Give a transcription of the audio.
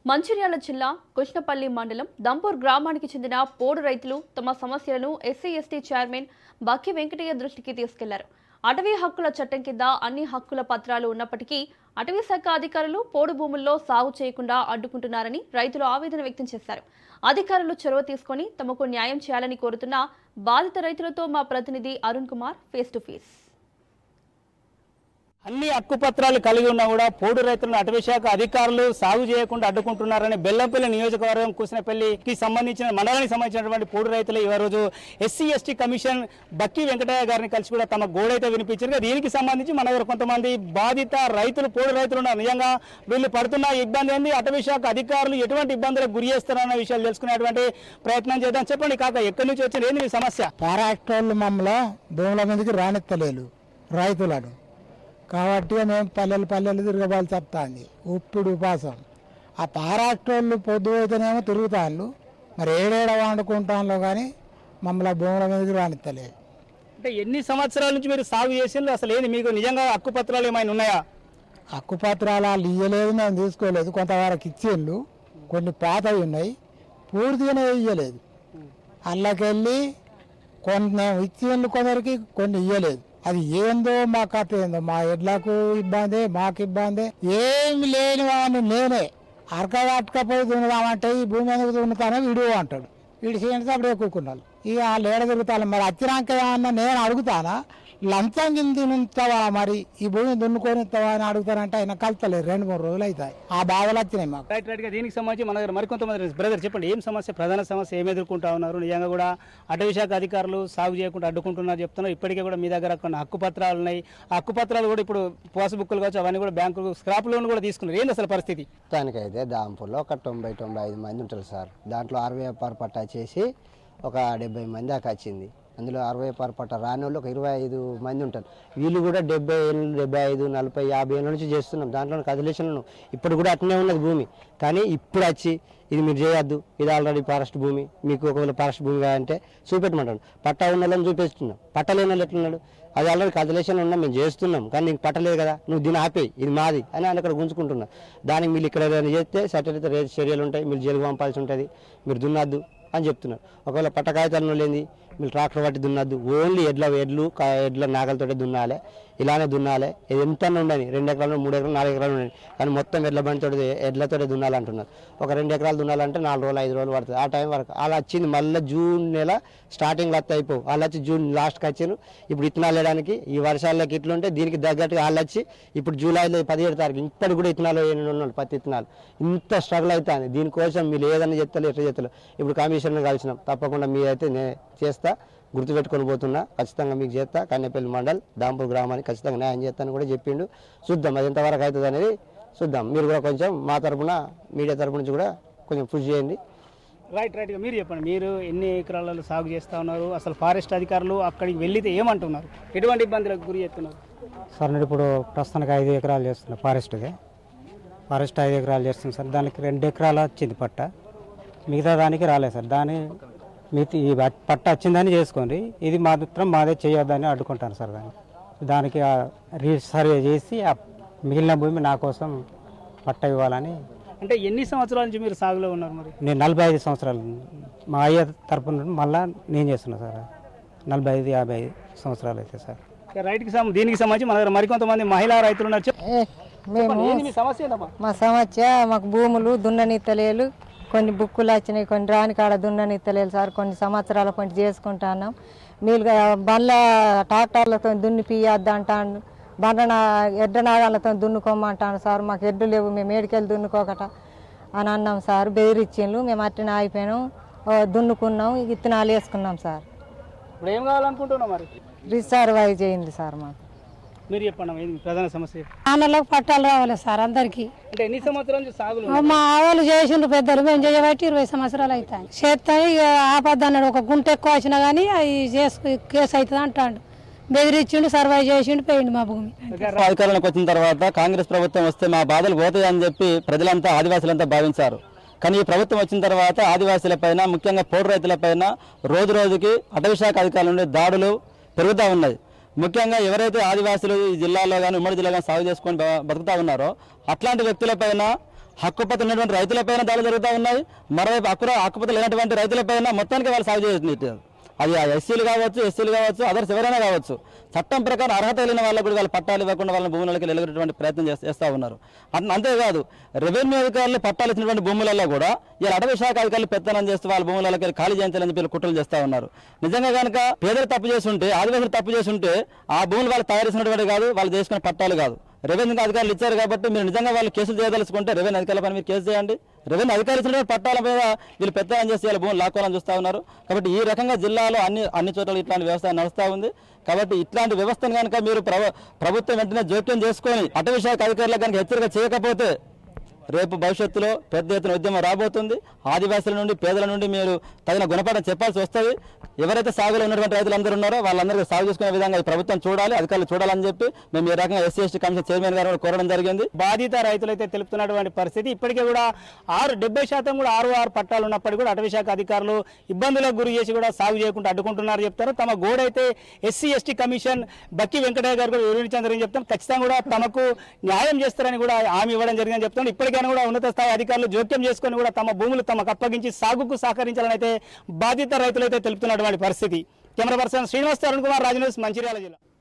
మంచిర్యాల జిల్లా కృష్ణపల్లి మండలం దంపూర్ గ్రామానికి చెందిన పోడు రైతులు తమ సమస్యలను ఎస్సీ ఎస్టీ చైర్మన్ బక్కి వెంకటయ్య దృష్టికి తీసుకెళ్లారు. అటవీ హక్కుల చట్టం కింద అన్ని హక్కుల పత్రాలు ఉన్నప్పటికీ అటవీ శాఖ అధికారులు పోడు భూముల్లో సాగు చేయకుండా అడ్డుకుంటున్నారని రైతులు ఆవేదన వ్యక్తం చేశారు. అధికారులు చొరవ తీసుకుని తమకు న్యాయం చేయాలని కోరుతున్న బాధిత రైతులతో మా ప్రతినిధి Arun Kumar face to face. అన్ని హక్కుపత్రాలు కలిగి ఉన్నా కూడా పోడు రైతులను అటవీ శాఖ అధికారులు సాగు చేయకుండా అడ్డుకుంటున్నారని బెల్లంపల్లి నియోజకవర్గం కూసినపల్లికి సంబంధించిన మండలానికి సంబంధించినటువంటి పోడు రైతులు ఈ రోజు SC ST commission Bakki Venkataiah గారిని కలిసి కూడా తమ గోడైతే వినిపించారు. దీనికి సంబంధించి మన దగ్గర కొంతమంది బాధిత రైతులు పోడు రైతులు ఉన్నారు. నిజంగా వీళ్ళు పడుతున్న ఇబ్బంది ఏంది, అటవీ శాఖ అధికారులు ఎటువంటి ఇబ్బందులకు గురి చేస్తారన్న విషయాలు తెలుసుకునేటువంటి ప్రయత్నం చేద్దాం. చెప్పండి కాక, ఎక్కడి నుంచి వచ్చింది, ఏంది మీ సమస్య? పారాక్టర్లు మమ్మల్ని భూముల మీదకి రానిత్తలేరు రైతులను, కాబట్టి మేము పల్లెలు తిరగబాలి చెప్తాంది ఉప్పుడు ఉపాసం. ఆ పారాక్టర్లు పొద్దు అయితేనేమో తిరుగుతాళ్ళు, మరి ఏడేడ వండుకుంటాలో కానీ మమ్మల్ని భూముల మీదకి రానిత్తలేదు. అంటే ఎన్ని సంవత్సరాల నుంచి మీరు సాగు చేసిండ్రు? అసలు ఏంది మీకు నిజంగా హక్కుపత్రాలు ఏమైనా ఉన్నాయా? హక్కుపత్రాలు వాళ్ళు ఇయ్యలేదు, మేము తీసుకోలేదు. కొంతవరకు ఇచ్చిండ్రు, కొన్ని పాతవి ఉన్నాయి, పూర్తిగానే ఇయ్యలేదు. అల్లకెళ్ళి కొన్ని ఇచ్చిండ్రు, కొందరికి కొన్ని ఇయ్యలేదు. అది ఏందో మా కథ ఏందో, మా ఎడ్లకు ఇబ్బంది, మాకు ఇబ్బంది. ఏమి లేని వాడిని నేనే అరకపోయి దున్నుదామంటే ఈ భూమి ఎందుకు దున్నుతానో వీడు అంటాడు. వీడు చేయండి అప్పుడే కూకున్నాను. ఇక వాళ్ళు ఏడ తిరుగుతాను. మరి వచ్చినాక ఏమన్నా నేను అడుగుతానా, లంచం కింద ఇస్తావా, మరి ఈ భూమి దున్నుకొని ఇస్తావా అని అడుగుతానంటే ఆయన కలుతలేదు. 2-3 రోజులు అవుతాయి. ఆ బాధలు వచ్చినాయి మాకు. రైట్ గా దీనికి సంబంధించి మన దగ్గర మరికొంతమంది బ్రదర్ చెప్పండి, ఏం సమస్య, ప్రధాన సమస్య ఏమి ఎదుర్కొంటా ఉన్నారు? నిజంగా కూడా అటవీ శాఖ అధికారులు సాగు చేయకుండా అడ్డుకుంటున్నారు చెప్తున్నారు. ఇప్పటికే కూడా మీ దగ్గర కొన్ని హక్కుపత్రాలు ఉన్నాయి. ఆ హక్కుపత్రాలు కూడా ఇప్పుడు పాస్బుక్లు కావచ్చు, అవన్నీ కూడా బ్యాంకు స్క్రాప్ లోన్ కూడా తీసుకున్నారు. ఏంది అసలు పరిస్థితి? దానికైతే దాంపూర్లో ఒక 90-95 మంది ఉంటారు సార్. దాంట్లో 60 పట్టా చేసి ఒక 70 మంది దాకా వచ్చింది. అందులో 60 పట్టా రాని వాళ్ళు ఒక 25 మంది ఉంటారు. వీళ్ళు కూడా 70 ఏళ్ళు, 75, 40, 50 ఏళ్ళ నుంచి చేస్తున్నాం. దాంట్లో కదిలేషన్ ఇప్పుడు కూడా అట్నే ఉన్నది భూమి. కానీ ఇప్పుడు వచ్చి ఇది మీరు చేయొద్దు, ఇది ఆల్రెడీ ఫారెస్ట్ భూమి, మీకు ఒకవేళ ఫారెస్ట్ భూమి కాదంటే చూపెట్టమంటాడు. పట్టా ఉన్న వాళ్ళని చూపిస్తున్నాం, పట్టలేని వాళ్ళు ఎట్లున్నాడు, అది ఆల్రెడీ కదిలేషన్ ఉన్నాం, మేము చేస్తున్నాం, కానీ నీకు పట్టలేదు కదా, నువ్వు దీన్ని ఆపేయి, ఇది మాది అని ఆయన అక్కడ గుంజుకుంటున్నా. దానికి మీరు ఇక్కడ ఏదైనా చేస్తే చట్టరీత చర్యలు ఉంటాయి, మీరు జైలుకు పంపాల్సి ఉంటుంది, మీరు దున్నద్దు అని చెప్తున్నారు. ఒకవేళ పట్ట కాగితాలను లేని మీరు ట్రాక్టర్ పట్టి దున్నద్దు, ఓన్లీ ఎడ్ల నాగలతోటే దున్నాలి, ఇలానే దున్నాలి. ఇది ఎంత ఉండని 2 ఎకరాలు, 3 ఎకరాలు, 4 ఎకరాలు ఉండని, కానీ మొత్తం ఎడ్లతోటే దున్నాలంటున్నారు. ఒక 2 ఎకరాలు దున్నాలంటే 4 రోజులు 5 రోజులు పడుతుంది. ఆ టైం వరకు అలా వచ్చింది. మళ్ళీ జూన్ నెల స్టార్టింగ్ లత్త అయిపోవు, వాళ్ళు వచ్చి జూన్ లాస్ట్కి వచ్చారు. ఇప్పుడు ఇత్తనాలు వేయడానికి ఈ వర్షాలకి ఇట్లుంటే దీనికి తగ్గట్టుగా వాళ్ళు వచ్చి ఇప్పుడు జూలైలో 17 తారీఖు ఇప్పటి కూడా ఇత్తనాలు వేయనున్నారు, పత్తి ఇత్తనాలు. ఇంత స్ట్రగుల్ అవుతుంది. దీనికోసం మీరు ఏదైనా చెప్తారు, ఎట్లా చెప్తారు. ఇప్పుడు కమిషన్ను కలిసినాం, తప్పకుండా మీరైతే చేస్తా, గుర్తుపెట్టుకొని పోతున్నా, ఖచ్చితంగా మీకు చేస్తా. కన్నెపల్లి మండల్ దాంపూర్ గ్రామానికి ఖచ్చితంగా న్యాయం చేస్తానని కూడా చెప్పిండు. చూద్దాం అది ఎంతవరకు అవుతుంది అనేది చూద్దాం. మీరు కూడా కొంచెం మా తరఫున, మీడియా తరఫు నుంచి కూడా కొంచెం కృషి చేయండి. రైట్గా మీరు చెప్పండి, మీరు ఎన్ని ఎకరాలలో సాగు చేస్తూ ఉన్నారు? అసలు ఫారెస్ట్ అధికారులు అక్కడికి వెళ్ళితే ఏమంటున్నారు, ఎటువంటి ఇబ్బందులకు గురి చేస్తున్నారు? సార్ నేను ఇప్పుడు ప్రస్తుతానికి 5 ఎకరాలు చేస్తున్నా. ఫారెస్ట్ 5 ఎకరాలు చేస్తుంది సార్. దానికి 2 ఎకరాలు వచ్చింది పట్ట, మిగతా దానికి రాలేదు సార్. ఈ పట్ట వచ్చిందని చేసుకోండి, ఇది మాత్రం మాదే చేయొద్దని అడ్డుకుంటాను సార్. దానికి రీసర్వే చేసి ఆ మిగిలిన భూమి నా కోసం పట్ట ఇవ్వాలని. అంటే ఎన్ని సంవత్సరాల నుంచి మీరు సాగులో ఉన్నారు? మరి నేను 45 సంవత్సరాలు మా అయ్య తరపు నుండి మళ్ళీ నేను చేస్తున్నా సార్. 45-50 సంవత్సరాలు అయితే సార్. రైట్కి దీనికి సంబంధించి మన దగ్గర మరికొంతమంది మహిళా రైతులు ఉన్నారు. మా సమస్య, మాకు భూములు దున్ననిత్తలేలు, కొన్ని బుక్కులు వచ్చినాయి, కొన్ని రాని కాడ దున్ననిత్తలేలు సార్. కొన్ని సంవత్సరాల కొంచెం చేసుకుంటున్నాం. మీరు బండ్ల ట్రాక్టర్లతో దున్ని పియద్దు అంటాను, ఎడ్డ నాగాలతో దున్నుకోమంటాను సార్. మాకు ఎడ్డు లేవు, మేము ఏడికెళ్ళి దున్నుకోకట అని అన్నాం సార్. బెదిరిచ్చిండ్రు, మేము అట్టిన అయిపోయినాం, దున్నుకున్నాం, ఇత్తనాలు వేసుకున్నాం సార్. ఇప్పుడు ఏం కావాలనుకుంటున్నాం మరి? రిసర్వే చేయండి సార్. మాకు మీరు చెప్పండి, ప్రధాన సమస్య. ఆనలకు పట్టాలు రావాలి సార్ అందరికి. అంటే ఎన్ని సంవత్సరాల నుంచి సాగులు? మా ఆవులు చేసిండ్రు పెద్దలు, మేము చేయబట్టి 20 సంవత్సరాలు అవుతాయి. చేస్తాయి ఆపద్దు అన్నాడు, ఒక గుంట ఎక్కువ వచ్చినా కానీ అది కేసు అవుతుంది అంటాడు. బెదిరించిండు, సర్వే చేసిండు, పోయిండు మా భూమి. అధికారంలోకి వచ్చిన తర్వాత కాంగ్రెస్ ప్రభుత్వం వస్తే మా బాధలు పోతాయని చెప్పి ప్రజలంతా, ఆదివాసులంతా భావించారు. కానీ ఈ ప్రభుత్వం వచ్చిన తర్వాత ఆదివాసులపైన, ముఖ్యంగా పోడు రైతులపైన రోజు రోజుకి అటవీ శాఖ అధికారుల నుండి దాడులు పెరుగుతూ ఉన్నాయి. ముఖ్యంగా ఎవరైతే ఆదివాసులు ఈ జిల్లాలో కానీ ఉమ్మడి జిల్లాలో సాగు చేసుకొని బతుకుతూ ఉన్నారో అట్లాంటి వ్యక్తులపైన హక్కుపత్రం ఉన్నటువంటి రైతులపైన దాడులు జరుగుతూ ఉన్నాయి, మరోవైపు హక్కుపత్రం లేనటువంటి రైతులపైన మొత్తానికి వాళ్ళు సాగు చేసి అది ఎస్సీలు కావచ్చు అదర్స్ ఎవరైనా కావచ్చు, చట్టం ప్రకారం అర్హత కలిగిన వాళ్ళకు కూడా వాళ్ళు పట్టాలు ఇవ్వకుండా వాళ్ళని భూములకి నిలబెట్టేటువంటి ప్రయత్నం చేస్తూ ఉన్నారు. అంతేకాదు రెవెన్యూ అధికారులు పట్టాలు ఇచ్చినటువంటి భూములలో కూడా ఇలా అటవీ శాఖ అధికారులు పెత్తనం చేస్తూ వాళ్ళ భూములకి ఖాళీ చేయించాలని చెప్పి కుట్రలు చేస్తూ ఉన్నారు. నిజంగా కనుక పేదలు తప్పు చేస్తుంటే, ఆదివాసులు తప్పు చేస్తుంటే ఆ భూములు వాళ్ళు తయారు చేసినటువంటి కాదు, వాళ్ళు చేసుకున్న పట్టాలు కాదు, రెవెన్యూ అధికారులు ఇచ్చారు కాబట్టి మీరు నిజంగా వాళ్ళు కేసులు చేయదలుచుకుంటే రెవెన్యూ అధికారుల పైన మీరు కేసు చేయండి. రెవెన్యూ అధికారులు ఇచ్చినటువంటి పట్టాల మీద వీళ్ళు పెత్తనం చేసి వాళ్ళ భూములు లాక్కోవాలని చూస్తూ ఉన్నారు. కాబట్టి ఈ రకంగా జిల్లాలో అన్ని చోట్ల ఇట్లాంటి వ్యవస్థ నడుస్తూ ఉంది. కాబట్టి ఇట్లాంటి వ్యవస్థను కనుక మీరు ప్రభుత్వం వెంటనే జోక్యం చేసుకొని అటవీ శాఖ అధికారులకు కనుక హెచ్చరిక చేయకపోతే రేపు భవిష్యత్తులో పెద్ద ఎత్తున ఉద్యమం రాబోతుంది. ఆదివాసుల నుండి పేదల నుండి మీరు తగిన గుణపాఠం చెప్పాల్సి వస్తుంది. ఎవరైతే సాగులో ఉన్నటువంటి రైతులందరూ ఉన్నారో వాళ్ళందరికీ సాగు చేసుకునే విధంగా ఈ ప్రభుత్వం చూడాలి, అధికారులు చూడాలని చెప్పి మేము ఈ రకంగా ఎస్సీ ఎస్టీ కమిషన్ చైర్మన్ గారు కూడా కోరడం జరిగింది. బాధిత రైతులైతే తెలుపుతున్నటువంటి పరిస్థితి ఇప్పటికే కూడా 70% కూడా 6 పట్టాలు ఉన్నప్పటికీ కూడా అటవీ శాఖ అధికారులు ఇబ్బందులకు గురి చేసి కూడా సాగు చేయకుండా అడ్డుకుంటున్నారు చెప్తారు. తమ గోడైతే SC ST commission Bakki Venkataiah గారు కూడా వివరించడం జరిగింది చెప్తాం. ఖచ్చితంగా కూడా తమకు న్యాయం చేస్తారని కూడా హామీ ఇవ్వడం జరిగిందని చెప్తాం. ఇప్పటికైనా కూడా ఉన్నత స్థాయి అధికారులు జోక్యం చేసుకొని కూడా తమ భూములు తమకు అప్పగించి సాగుకు సహకరించాలని అయితే బాధిత రైతులైతే తెలుపుతున్నటువంటి పరిస్థితి. కెమెరా పర్సన్ శ్రీనివాస్, అరుణ్ కుమార్, రాజు న్యూస్, మంచిర్యాల జిల్లా.